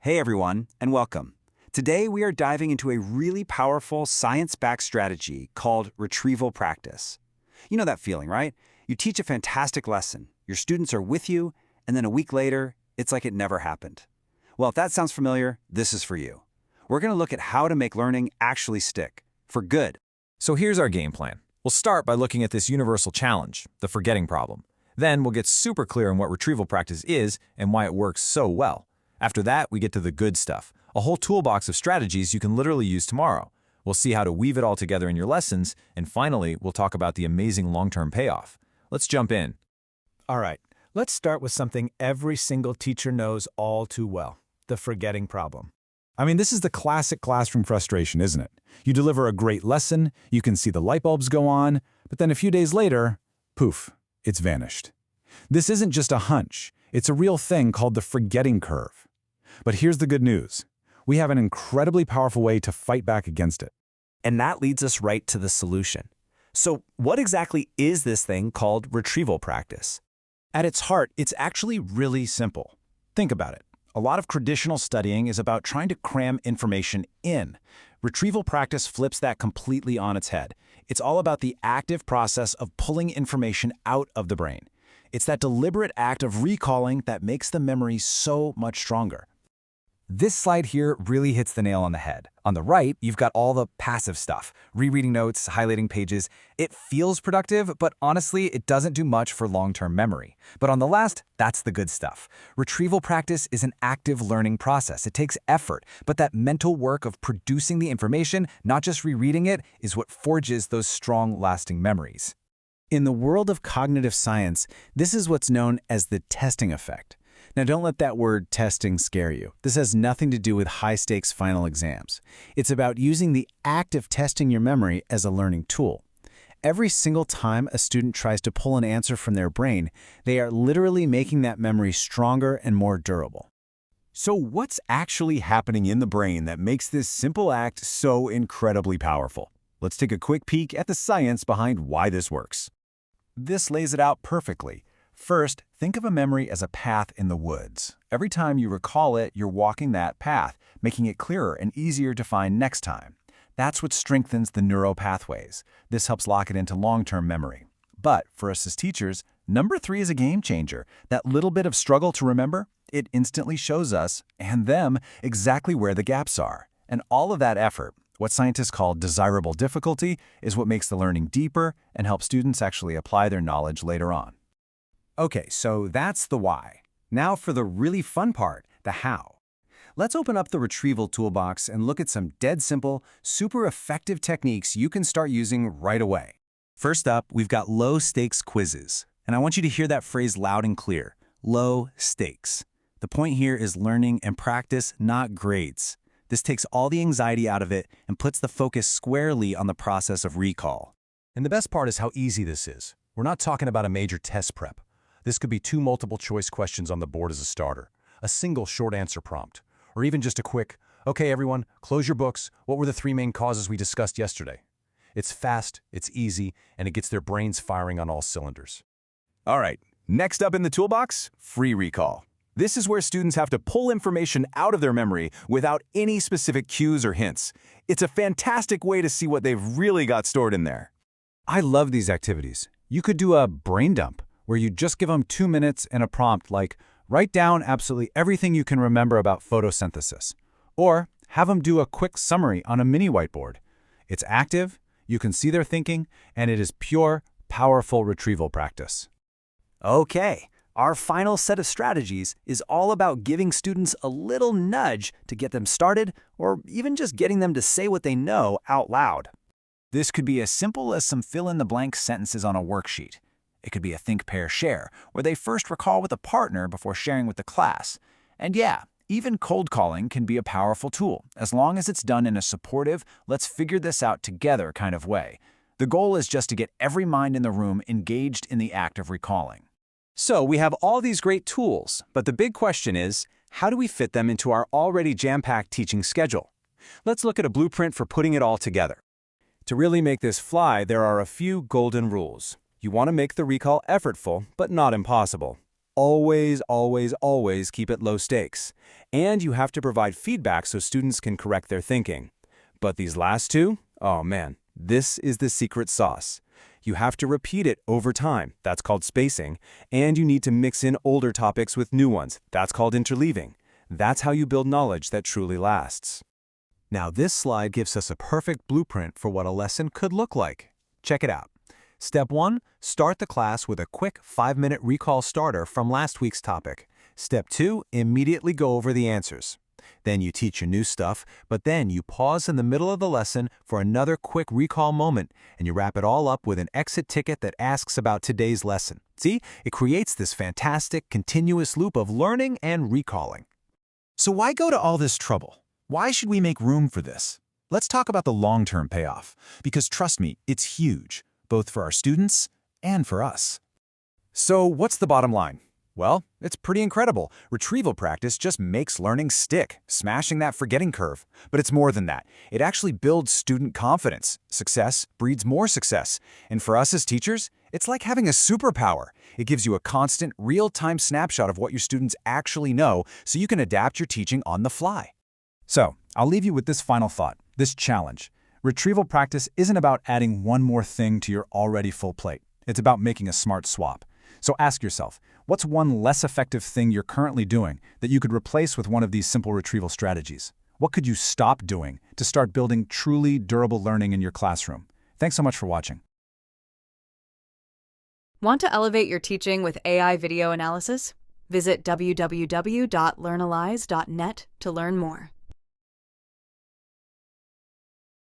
Hey everyone, and welcome. Today we are diving into a really powerful science-backed strategy called retrieval practice. You know that feeling, right? You teach a fantastic lesson, your students are with you, and then a week later, it's like it never happened. Well, if that sounds familiar, this is for you. We're going to look at how to make learning actually stick, for good. So here's our game plan. We'll start by looking at this universal challenge, the forgetting problem. Then we'll get super clear on what retrieval practice is and why it works so well. After that, we get to the good stuff, a whole toolbox of strategies you can literally use tomorrow. We'll see how to weave it all together in your lessons, and finally, we'll talk about the amazing long-term payoff. Let's jump in. All right, let's start with something every single teacher knows all too well, the forgetting problem. I mean, this is the classic classroom frustration, isn't it? You deliver a great lesson, you can see the light bulbs go on, but then a few days later, poof, it's vanished. This isn't just a hunch, it's a real thing called the forgetting curve. But here's the good news. We have an incredibly powerful way to fight back against it. And that leads us right to the solution. So what exactly is this thing called retrieval practice? At its heart, it's actually really simple. Think about it. A lot of traditional studying is about trying to cram information in. Retrieval practice flips that completely on its head. It's all about the active process of pulling information out of the brain. It's that deliberate act of recalling that makes the memory so much stronger. This slide here really hits the nail on the head. On the right, you've got all the passive stuff, rereading notes, highlighting pages. It feels productive, but honestly, it doesn't do much for long-term memory. But on the last, that's the good stuff. Retrieval practice is an active learning process. It takes effort, but that mental work of producing the information, not just rereading it, is what forges those strong, lasting memories. In the world of cognitive science, this is what's known as the testing effect. Now, don't let that word testing scare you. This has nothing to do with high-stakes final exams. It's about using the act of testing your memory as a learning tool. Every single time a student tries to pull an answer from their brain, they are literally making that memory stronger and more durable. So what's actually happening in the brain that makes this simple act so incredibly powerful? Let's take a quick peek at the science behind why this works. This lays it out perfectly. First, think of a memory as a path in the woods. Every time you recall it, you're walking that path, making it clearer and easier to find next time. That's what strengthens the neural pathways. This helps lock it into long-term memory. But for us as teachers, number 3 is a game changer. That little bit of struggle to remember, it instantly shows us, and them, exactly where the gaps are. And all of that effort, what scientists call desirable difficulty, is what makes the learning deeper and helps students actually apply their knowledge later on. Okay, so that's the why. Now for the really fun part, the how. Let's open up the retrieval toolbox and look at some dead simple, super effective techniques you can start using right away. First up, we've got low-stakes quizzes. And I want you to hear that phrase loud and clear, low stakes. The point here is learning and practice, not grades. This takes all the anxiety out of it and puts the focus squarely on the process of recall. And the best part is how easy this is. We're not talking about a major test prep. This could be 2 multiple-choice questions on the board as a starter, a single short answer prompt, or even just a quick, okay, everyone, close your books. What were the 3 main causes we discussed yesterday? It's fast, it's easy, and it gets their brains firing on all cylinders. All right, next up in the toolbox, free recall. This is where students have to pull information out of their memory without any specific cues or hints. It's a fantastic way to see what they've really got stored in there. I love these activities. You could do a brain dump, where you just give them 2 minutes and a prompt like, write down absolutely everything you can remember about photosynthesis. Or have them do a quick summary on a mini whiteboard. It's active, you can see their thinking, and it is pure, powerful retrieval practice. Okay, our final set of strategies is all about giving students a little nudge to get them started, or even just getting them to say what they know out loud. This could be as simple as some fill-in-the-blank sentences on a worksheet. It could be a think, pair, share, where they first recall with a partner before sharing with the class. And yeah, even cold calling can be a powerful tool, as long as it's done in a supportive, let's figure this out together kind of way. The goal is just to get every mind in the room engaged in the act of recalling. So we have all these great tools, but the big question is, how do we fit them into our already jam-packed teaching schedule? Let's look at a blueprint for putting it all together. To really make this fly, there are a few golden rules. You want to make the recall effortful, but not impossible. always, always, always keep it low stakes. And you have to provide feedback so students can correct their thinking. But these last two, oh man, this is the secret sauce. You have to repeat it over time, that's called spacing, and you need to mix in older topics with new ones, that's called interleaving. That's how you build knowledge that truly lasts. Now this slide gives us a perfect blueprint for what a lesson could look like. Check it out. Step 1, start the class with a quick 5-minute recall starter from last week's topic. Step 2, immediately go over the answers. Then you teach your new stuff, but then you pause in the middle of the lesson for another quick recall moment, and you wrap it all up with an exit ticket that asks about today's lesson. See, it creates this fantastic, continuous loop of learning and recalling. So why go to all this trouble? Why should we make room for this? Let's talk about the long-term payoff, because trust me, it's huge, both for our students and for us. So what's the bottom line? Well, it's pretty incredible. Retrieval practice just makes learning stick, smashing that forgetting curve. But it's more than that. It actually builds student confidence. Success breeds more success. And for us as teachers, it's like having a superpower. It gives you a constant, real-time snapshot of what your students actually know so you can adapt your teaching on the fly. So, I'll leave you with this final thought, this challenge. Retrieval practice isn't about adding one more thing to your already full plate. It's about making a smart swap. So ask yourself, what's one less effective thing you're currently doing that you could replace with one of these simple retrieval strategies? What could you stop doing to start building truly durable learning in your classroom? Thanks so much for watching. Want to elevate your teaching with AI video analysis? Visit www.learnalyze.net to learn more.